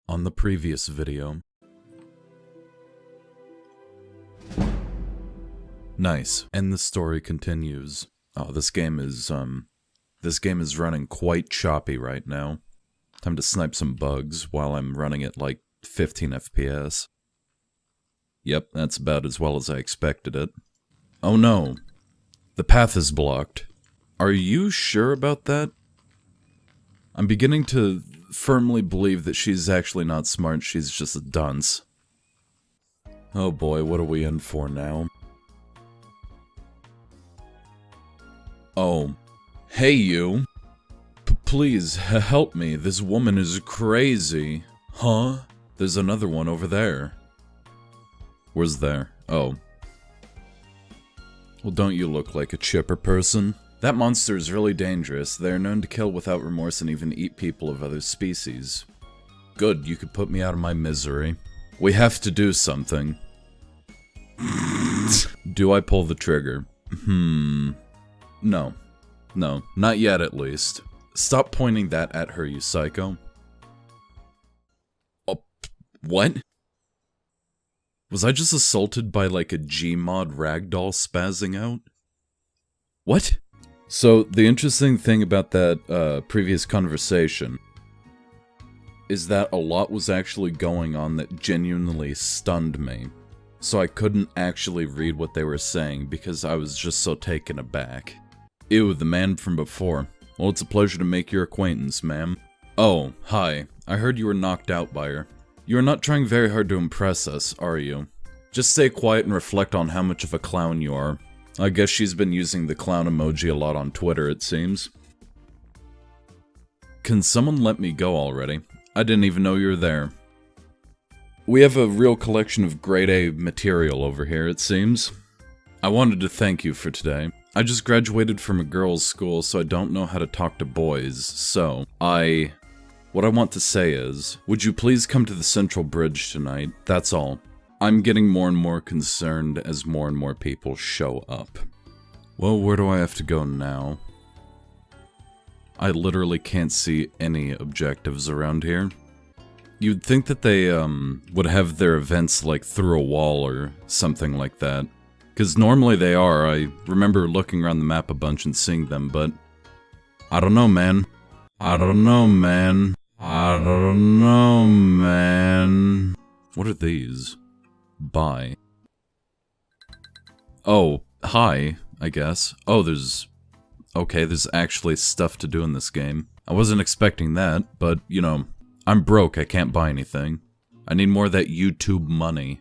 on the previous video. Nice. And the story continues. Oh, this game is running quite choppy right now. Time to snipe some bugs while I'm running at like 15 FPS. Yep, that's about as well as I expected it. Oh no. The path is blocked. Are you sure about that? I'm beginning to firmly believe that she's actually not smart, she's just a dunce. Oh boy, what are we in for now? Oh. Hey you! Please, help me, this woman is crazy. Huh? There's another one over there. Where's there? Oh. Well, don't you look like a chipper person? That monster is really dangerous. They are known to kill without remorse and even eat people of other species. Good, you could put me out of my misery. We have to do something. Do I pull the trigger? No. No, not yet at least. Stop pointing that at her, you psycho. Oh, what? Was I just assaulted by like a Gmod ragdoll spazzing out? What? So, the interesting thing about that previous conversation is that a lot was actually going on that genuinely stunned me. So I couldn't actually read what they were saying because I was just so taken aback. Ew, the man from before. Well, it's a pleasure to make your acquaintance, ma'am. Oh, hi. I heard you were knocked out by her. You are not trying very hard to impress us, are you? Just stay quiet and reflect on how much of a clown you are. I guess she's been using the clown emoji a lot on Twitter, it seems. Can someone let me go already? I didn't even know you were there. We have a real collection of grade A material over here, it seems. I wanted to thank you for today. I just graduated from a girls' school, so I don't know how to talk to boys, so what I want to say is, would you please come to the Central Bridge tonight? That's all. I'm getting more and more concerned as more and more people show up. Well, where do I have to go now? I literally can't see any objectives around here. You'd think that they, would have their events, like, through a wall or something like that. Because normally they are. I remember looking around the map a bunch and seeing them, but I don't know, man. I don't know, man. I don't know, man. What are these? Bye. Oh, hi, I guess. Oh, there's actually stuff to do in this game. I wasn't expecting that, but, you know, I'm broke, I can't buy anything. I need more of that YouTube money.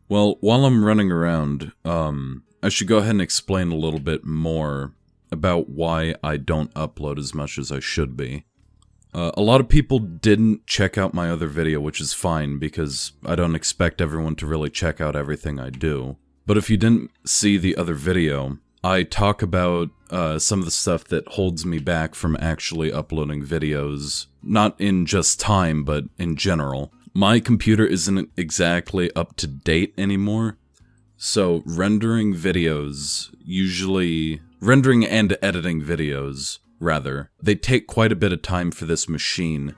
Well, while I'm running around, I should go ahead and explain a little bit more about why I don't upload as much as I should be. A lot of people didn't check out my other video, which is fine, because I don't expect everyone to really check out everything I do. But if you didn't see the other video, I talk about some of the stuff that holds me back from actually uploading videos, not in just time, but in general. My computer isn't exactly up to date anymore, so rendering and editing videos, rather, they take quite a bit of time for this machine.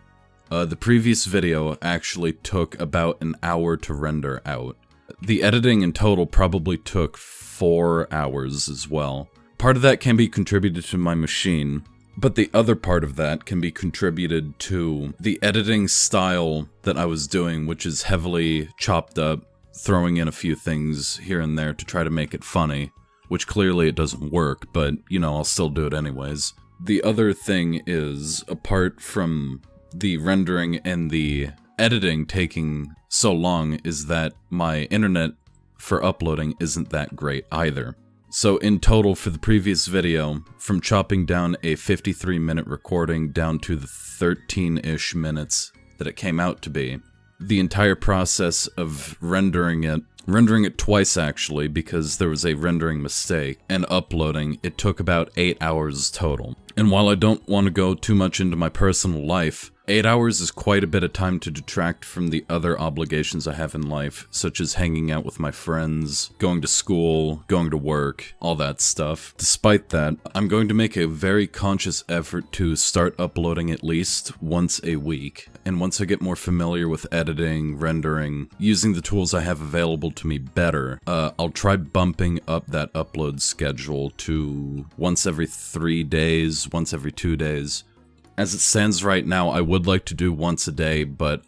The previous video actually took about an hour to render out. The editing in total probably took 4 hours as well. Part of that can be contributed to my machine, but the other part of that can be contributed to the editing style that I was doing, which is heavily chopped up, throwing in a few things here and there to try to make it funny, which clearly it doesn't work, but, you know, I'll still do it anyways. The other thing is, apart from the rendering and the editing taking so long, is that my internet for uploading isn't that great either. So in total for the previous video, from chopping down a 53-minute recording down to the 13-ish minutes that it came out to be, the entire process of rendering it twice actually because there was a rendering mistake, and uploading, it took about 8 hours total. And while I don't want to go too much into my personal life, 8 hours is quite a bit of time to detract from the other obligations I have in life, such as hanging out with my friends, going to school, going to work, all that stuff. Despite that, I'm going to make a very conscious effort to start uploading at least once a week. And once I get more familiar with editing, rendering, using the tools I have available to me better, I'll try bumping up that upload schedule to once every 3 days, once every 2 days. As it stands right now, I would like to do once a day, but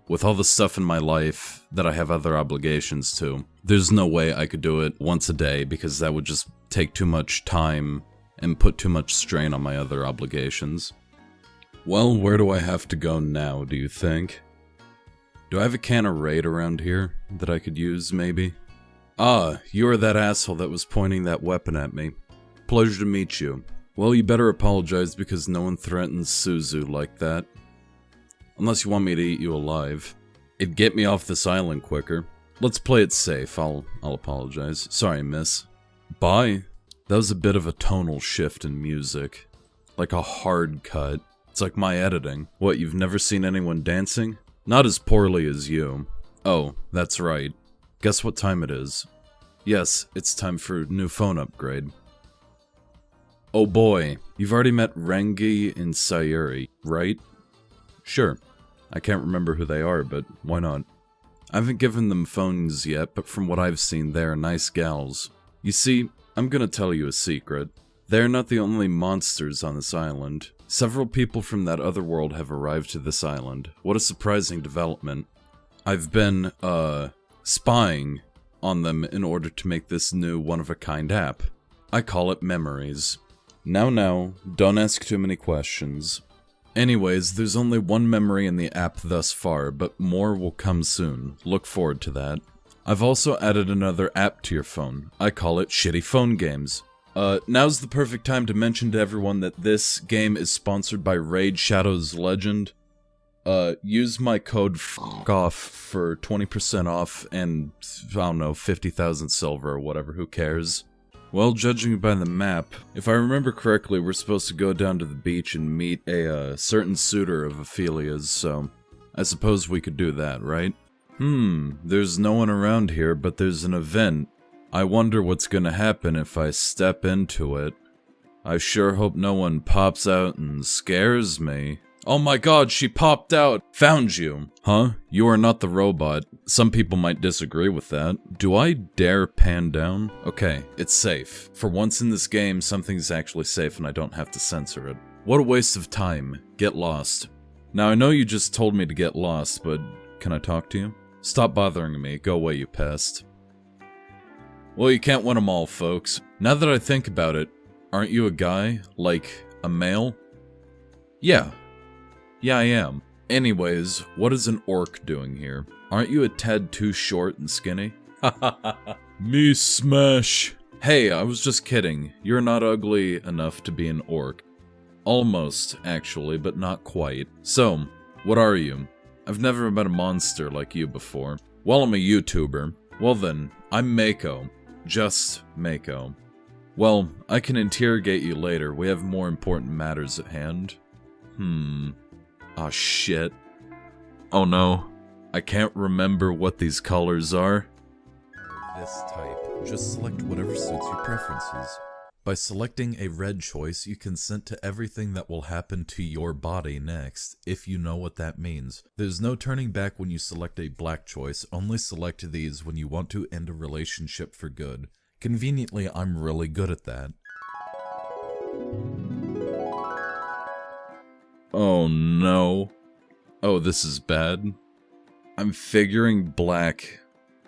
with all the stuff in my life that I have other obligations to, there's no way I could do it once a day because that would just take too much time and put too much strain on my other obligations. Well, where do I have to go now, do you think? Do I have a can of Raid around here that I could use, maybe? Ah, you are that asshole that was pointing that weapon at me. Pleasure to meet you. Well, you better apologize because no one threatens Suzu like that. Unless you want me to eat you alive. It'd get me off this island quicker. Let's play it safe, I'll apologize. Sorry, miss. Bye. That was a bit of a tonal shift in music. Like a hard cut. It's like my editing. What, you've never seen anyone dancing? Not as poorly as you. Oh, that's right. Guess what time it is? Yes, it's time for a new phone upgrade. Oh boy, you've already met Rengi and Sayuri, right? Sure. I can't remember who they are, but why not? I haven't given them phones yet, but from what I've seen, they are nice gals. You see, I'm gonna tell you a secret. They're not the only monsters on this island. Several people from that other world have arrived to this island. What a surprising development. I've been, spying on them in order to make this new one-of-a-kind app. I call it Memories. Now, don't ask too many questions. Anyways, there's only one memory in the app thus far, but more will come soon. Look forward to that. I've also added another app to your phone. I call it Shitty Phone Games. Now's the perfect time to mention to everyone that this game is sponsored by Raid Shadows Legend. Use my code FOFF for 20% off and, I don't know, 50,000 silver or whatever, who cares? Well, judging by the map, if I remember correctly, we're supposed to go down to the beach and meet a certain suitor of Ophelia's, so I suppose we could do that, right? There's no one around here, but there's an event. I wonder what's gonna happen if I step into it. I sure hope no one pops out and scares me. Oh my god, she popped out! Found you! Huh? You are not the robot. Some people might disagree with that. Do I dare pan down? Okay, it's safe. For once in this game, something's actually safe and I don't have to censor it. What a waste of time. Get lost. Now, I know you just told me to get lost, but can I talk to you? Stop bothering me. Go away, you pest. Well, you can't win them all, folks. Now that I think about it, aren't you a guy? Like, a male? Yeah, I am. Anyways, what is an orc doing here? Aren't you a tad too short and skinny? Me smash. Hey, I was just kidding. You're not ugly enough to be an orc. Almost, actually, but not quite. So, what are you? I've never met a monster like you before. Well, I'm a YouTuber. Well then, I'm Mako. Just Mako. Well, I can interrogate you later. We have more important matters at hand. Aw, shit. Oh no. I can't remember what these colors are. This type. Just select whatever suits your preferences. By selecting a red choice, you consent to everything that will happen to your body next, if you know what that means. There's no turning back when you select a black choice, only select these when you want to end a relationship for good. Conveniently, I'm really good at that. Oh no. Oh, this is bad. I'm figuring black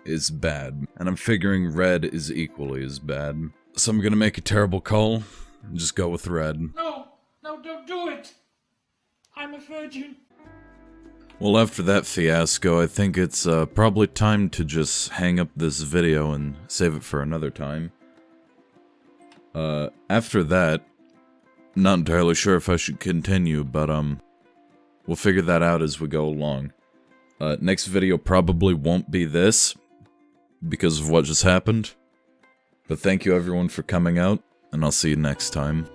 is bad, and I'm figuring red is equally as bad. So I'm gonna make a terrible call and just go with red. No, don't do it. I'm a virgin. Well, after that fiasco, I think it's probably time to just hang up this video and save it for another time. After that, not entirely sure if I should continue, but we'll figure that out as we go along. Next video probably won't be this, because of what just happened. But thank you everyone for coming out, and I'll see you next time.